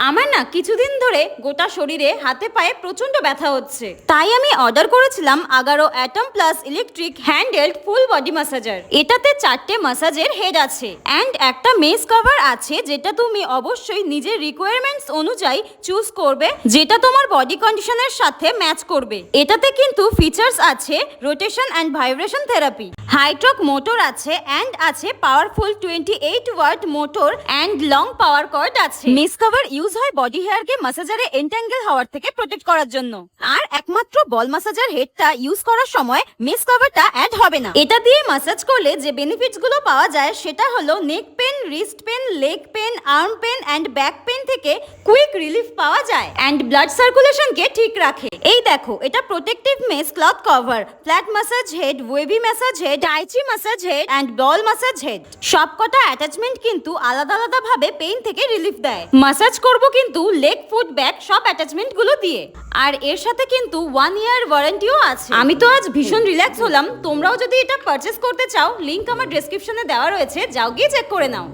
আমার না কিছুদিন ধরে গোটা শরীরে হাতে পায়ে প্রচন্ড ব্যথা হচ্ছে, তাই আমি অর্ডার করেছিলাম Agaro atom plus electric handheld full body massager. এটাতে 4টে ম্যাসাজের হেড আছে অ্যান্ড একটা মেস কভার আছে, যেটা তুমি অবশ্যই নিজের রিকোয়ারমেন্টস অনুযায়ী চুজ করবে, যেটা তোমার বডি কন্ডিশনের সাথে ম্যাচ করবে। এটাতে কিন্তু ফিচার্স আছে rotation and vibration therapy, high torque motor আছে অ্যান্ড আছে powerful 28 watt motor and long power cord আছে। মেস কভার ইউজ হয় বডি হেয়ারকে ম্যাসাজারে এন্ট্যাঙ্গেল হওয়ার থেকে প্রোটেক্ট করার জন্য, আর একমাত্র বল ম্যাসাজার হেডটা ইউজ করার সময় মেস কভারটা অ্যাড হবে না। এটা দিয়ে ম্যাসাজ করলে যে বেনিফিটস গুলো পাওয়া যায় সেটা হলো neck pain, wrist pain, leg pain, arm pain and back pain থেকে কুইক রিলিফ পাওয়া যায় অ্যান্ড ব্লাড সার্কুলেশনকে ঠিক রাখে। এই দেখো, এটা protective mesh cloth cover, flat massage head, wavy massage head, tai chi massage head and ball massage head. সবকটা attachment কিন্তু আলাদা আলাদা ভাবে পেইন থেকে রিলিফ দেয়। ম্যাসাজ করব কিন্তু লেগ, ফুট, ব্যাক সব অ্যাটাচমেন্ট গুলো দিয়ে, আর এর সাথে কিন্তু 1 ইয়ার ওয়ারেন্টিও আছে। আমি তো আজ ভীষণ রিল্যাক্স হলাম। তোমরাও যদি এটা পারচেস করতে চাও, লিংক আমার ডেসক্রিপশনে দেওয়া রয়েছে, যাও গিয়ে চেক করে নাও।